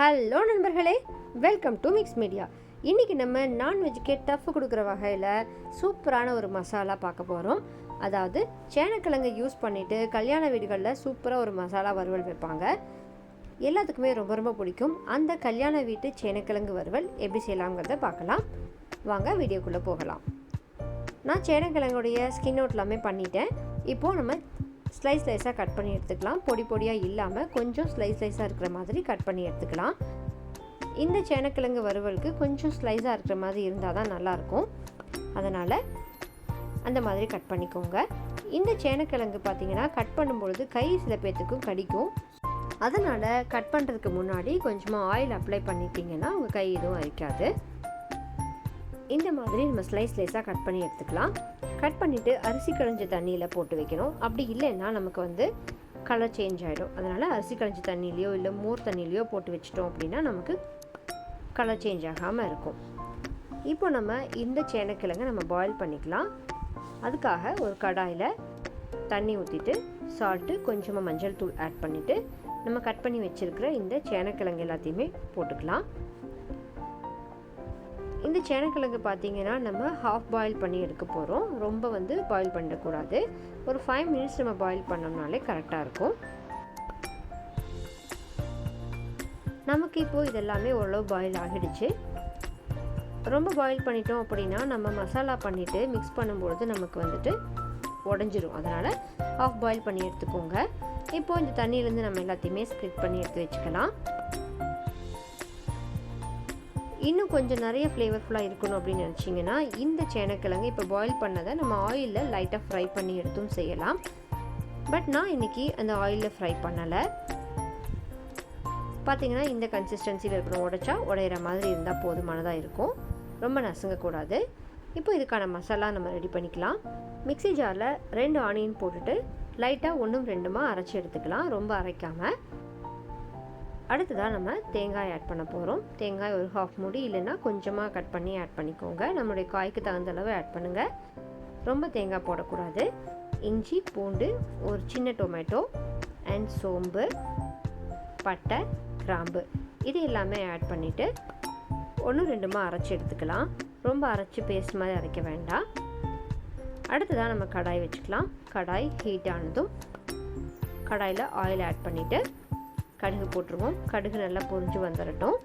Hello நண்பர்களே, welcome to mix media. இன்றைக்கி நம்ம நான்வெஜ்ஜுக்கே டஃப் கொடுக்குற வகையில் சூப்பரான ஒரு மசாலா பார்க்க போகிறோம். அதாவது சேனக்கிழங்கு யூஸ் பண்ணிவிட்டு கல்யாண வீடுகளில் சூப்பராக ஒரு மசாலா வறுவல் வைப்பாங்க. எல்லாத்துக்குமே ரொம்ப ரொம்ப பிடிக்கும். அந்த கல்யாண வீட்டு சேனக்கிழங்கு வறுவல் எப்படி செய்யலாங்கிறத பார்க்கலாம். வாங்க வீடியோக்குள்ளே போகலாம். நான் சேனக்கிழங்குடைய ஸ்கின் அவுட் எல்லாமே பண்ணிட்டேன். இப்போது நம்ம ஸ்லைஸாக கட் பண்ணி எடுத்துக்கலாம். பொடி பொடியாக இல்லாமல் கொஞ்சம் ஸ்லைஸாக இருக்கிற மாதிரி கட் பண்ணி எடுத்துக்கலாம். இந்த சேனக்கிழங்கு வறுவலுக்கு கொஞ்சம் ஸ்லைஸாக இருக்கிற மாதிரி இருந்தால் தான் நல்லாயிருக்கும். அதனால் அந்த மாதிரி கட் பண்ணிக்கோங்க. இந்த சேனக்கிழங்கு பார்த்திங்கன்னா கட் பண்ணும்பொழுது கை சில பேர்த்துக்கும் கடிக்கும். அதனால் கட் பண்ணுறதுக்கு முன்னாடி கொஞ்சமாக ஆயில் அப்ளை பண்ணிட்டீங்கன்னா உங்கள் கை எதுவும் அரிக்காது. இந்த மாதிரி நம்ம ஸ்லைஸாக கட் பண்ணி எடுத்துக்கலாம். கட் பண்ணிவிட்டு அரிசி களைஞ்ச தண்ணியில் போட்டு வைக்கணும். அப்படி இல்லைன்னா நமக்கு கலர் சேஞ்ச் ஆகிடும். அதனால் அரிசி களைஞ்ச தண்ணியிலையோ இல்லை மோர் தண்ணியிலையோ போட்டு வச்சிட்டோம் அப்படின்னா நமக்கு கலர் சேஞ்ச் ஆகாமல் இருக்கும். இப்போ நம்ம இந்த சேனக்கிழங்கை நம்ம பாயில் பண்ணிக்கலாம். அதுக்காக ஒரு கடாயில் தண்ணி ஊற்றிட்டு சால்ட்டு கொஞ்சமாக மஞ்சள் தூள் ஆட் பண்ணிவிட்டு நம்ம கட் பண்ணி வச்சுருக்கிற இந்த சேனக்கிழங்கு எல்லாத்தையுமே போட்டுக்கலாம். இந்த சேனக்கிழங்கு பார்த்திங்கன்னா நம்ம ஹாஃப் பாயில் பண்ணி எடுக்க போகிறோம். ரொம்ப பாயில் பண்ணிடக்கூடாது. ஒரு 5 மினிட்ஸ் நம்ம பாயில் பண்ணோம்னாலே கரெக்டாக இருக்கும். நமக்கு இப்போது இதெல்லாமே ஓரளவு பாயில் ஆகிடுச்சு. ரொம்ப பாயில் பண்ணிட்டோம் அப்படின்னா நம்ம மசாலா பண்ணிவிட்டு மிக்ஸ் பண்ணும்பொழுது நமக்கு உடஞ்சிரும். அதனால் ஹாஃப் பாயில் பண்ணி எடுத்துக்கோங்க. இப்போது இந்த தண்ணியிலேருந்து நம்ம எல்லாத்தையுமே ஸ்ப்ளிட் பண்ணி எடுத்து வச்சுக்கலாம். இன்னும் கொஞ்சம் நிறைய ஃப்ளேவர்ஃபுல்லாக இருக்கணும் அப்படின்னு நினச்சிங்கன்னா இந்த சேனக்கிழங்கு இப்போ பாயில் பண்ணதை நம்ம ஆயிலில் லைட்டாக ஃப்ரை பண்ணி எடுத்தும் செய்யலாம். பட் நான் இன்றைக்கி அந்த ஆயிலில் ஃப்ரை பண்ணலை. பார்த்திங்கன்னா இந்த கன்சிஸ்டன்சியில் இருக்கணும். உடைச்சா உடையிற மாதிரி இருந்தால் போதுமானதாக இருக்கும். ரொம்ப நசுங்கக்கூடாது. இப்போ இதுக்கான மசாலா நம்ம ரெடி பண்ணிக்கலாம். மிக்ஸி ஜாரில் 2 ஆனியன் போட்டுட்டு லைட்டாக 1-2 அரைச்சி எடுத்துக்கலாம். ரொம்ப அரைக்காமல். அடுத்ததாக நம்ம தேங்காய் ஆட் பண்ண போகிறோம். தேங்காய் ஒரு ஹாஃப் மூடி இல்லைன்னா கொஞ்சமாக கட் பண்ணி ஆட் பண்ணிக்கோங்க. நம்மளுடைய காய்க்கு தகுந்த அளவு ஆட் பண்ணுங்கள். ரொம்ப தேங்காய் போடக்கூடாது. இஞ்சி, பூண்டு, ஒரு சின்ன டொமேட்டோ அண்ட் சோம்பு, பட்டை, கிராம்பு இது எல்லாமே ஆட் பண்ணிவிட்டு 1-2 அரைச்சி எடுத்துக்கலாம். ரொம்ப அரைச்சி பேஸ்ட் மாதிரி அரைக்க வேண்டாம். அடுத்ததாக நம்ம கடாய் வச்சுக்கலாம். கடாய் ஹீட் ஆனதும் கடாயில் ஆயில் ஆட் பண்ணிவிட்டு கடுகு போட்டுருவோம். கடுகு நல்லா பொரிஞ்சு வந்துடட்டும்.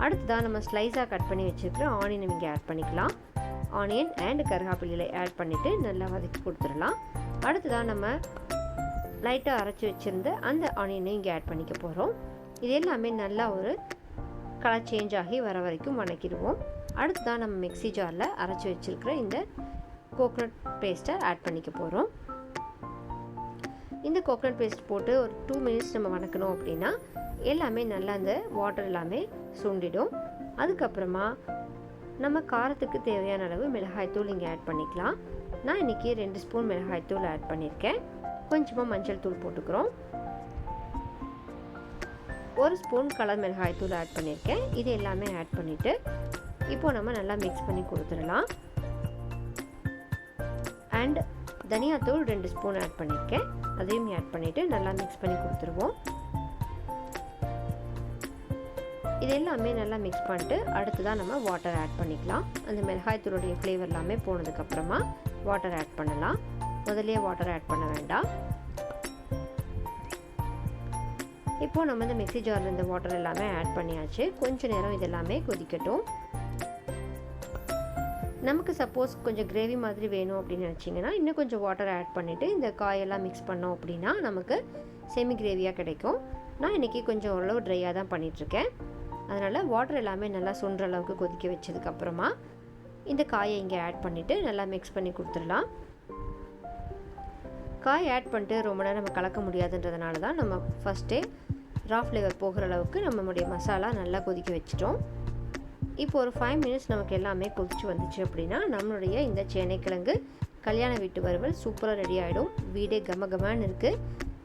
அடுத்ததாக நம்ம ஸ்லைஸாக கட் பண்ணி வச்சுருக்கிற ஆனியனை இங்கே ஆட் பண்ணிக்கலாம். ஆனியன் அண்ட் கருவேப்பிலை ஆட் பண்ணிவிட்டு நல்லா வதக்கி கொடுத்துடலாம். அடுத்ததாக நம்ம லைட்டாக அரைச்சி வச்சுருந்த அந்த ஆனியனை இங்கே ஆட் பண்ணிக்க போகிறோம். இது எல்லாமே நல்லா ஒரு கலர் சேஞ்ச் ஆகி வர வரைக்கும் வதக்கிடுவோம். அடுத்ததாக நம்ம மிக்ஸி ஜாரில் அரைச்சி வச்சுருக்கிற இந்த கோகோனட் பேஸ்ட்டை ஆட் பண்ணிக்க போகிறோம். இந்த கோகோனட் பேஸ்ட் போட்டு ஒரு 2 மினிட்ஸ் நம்ம வதக்கணும் அப்படின்னா எல்லாமே நல்லா அந்த வாட்டர் எல்லாமே சுண்டிடும். அதுக்கப்புறமா நம்ம காரத்துக்கு தேவையான அளவு மிளகாய்த்தூள் இங்கே ஆட் பண்ணிக்கலாம். நான் இன்றைக்கி 2 ஸ்பூன் மிளகாய்த்தூள் ஆட் பண்ணியிருக்கேன். கொஞ்சமாக மஞ்சள் தூள் போட்டுக்கிறோம். 1 ஸ்பூன் கலர் மிளகாய்த்தூள் ஆட் பண்ணியிருக்கேன். இது எல்லாமே ஆட் பண்ணிவிட்டு இப்போது நம்ம நல்லா மிக்ஸ் பண்ணி கொடுத்துடலாம். அண்ட் தனியாத்தூள் 2 ஸ்பூன் ஆட் பண்ணியிருக்கேன். அதையும் ஆட் பண்ணிவிட்டு நல்லா மிக்ஸ் பண்ணி கொடுத்துருவோம். இது எல்லாமே நல்லா மிக்ஸ் பண்ணிட்டு அடுத்ததாக நம்ம வாட்டர் ஆட் பண்ணிக்கலாம். அந்த மிளகாய்த்தூளுடைய ஃப்ளேவர் எல்லாமே போனதுக்கப்புறமா வாட்டர் ஆட் பண்ணலாம். முதலே வாட்டர் ஆட் பண்ண வேண்டாம். இப்போது நம்ம இந்த மிக்ஸி ஜாரில் இந்த வாட்டர் எல்லாமே ஆட் பண்ணியாச்சு. கொஞ்சம் நேரம் இதெல்லாமே கொதிக்கட்டும். நமக்கு சப்போஸ் கொஞ்சம் கிரேவி மாதிரி வேணும் அப்படின்னு நினச்சிங்கன்னா இன்னும் கொஞ்சம் வாட்டர் ஆட் பண்ணிவிட்டு இந்த காயெல்லாம் மிக்ஸ் பண்ணோம் அப்படின்னா நமக்கு செமி கிரேவியாக கிடைக்கும். நான் இன்றைக்கி கொஞ்சம் ஓரளவு ட்ரையாக தான் பண்ணிகிட்ருக்கேன். அதனால் வாட்டர் எல்லாமே நல்லா சுண்டுற அளவுக்கு கொதிக்க வச்சதுக்கப்புறமா இந்த காயை இங்கே ஆட் பண்ணிவிட்டு நல்லா மிக்ஸ் பண்ணி கொடுத்துடலாம். காய் ஆட் பண்ணிட்டு ரொம்ப நேரம் நம்ம கலக்க முடியாதுன்றதுனால தான் நம்ம ஃபஸ்ட்டே ரா ஃப்ளேவர் போகிற அளவுக்கு நம்மளுடைய மசாலா நல்லா கொதிக்க வச்சிட்டோம். இப்போ ஒரு 5 மினிட்ஸ் நமக்கு எல்லாமே கொதிச்சு வந்துச்சு அப்படின்னா நம்மளுடைய இந்த சேனைக்கிழங்கு கல்யாண வீட்டு வறுவல் சூப்பராக ரெடி ஆகிடும். வீடே கமகமான்னு இருக்குது.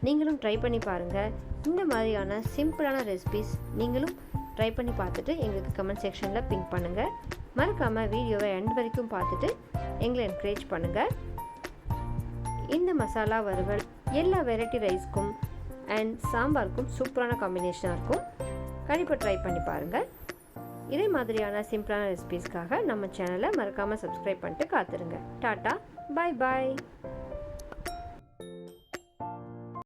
நீங்களும் ட்ரை பண்ணி பாருங்கள். இந்த மாதிரியான சிம்பிளான ரெசிபீஸ் நீங்களும் ட்ரை பண்ணி பார்த்துட்டு எங்களுக்கு கமெண்ட் செக்ஷனில் பிங்க் பண்ணுங்கள். மறக்காமல் வீடியோவை எண்ட் வரைக்கும் பார்த்துட்டு எங்களை என்கரேஜ் பண்ணுங்கள். இந்த மசாலா வறுவல் எல்லா வெரைட்டி ரைஸ்க்கும் அண்ட் சாம்பாருக்கும் சூப்பரான காம்பினேஷனாக இருக்கும். கண்டிப்பாக ட்ரை பண்ணி பாருங்கள். இதே மாதிரியான சிம்பிளான ரெசிபீஸ்க்காக நம்ம சேனலை மறக்காமல் சப்ஸ்கிரைப் பண்ணிட்டு காத்துருங்க. டாட்டா, பாய் பாய்.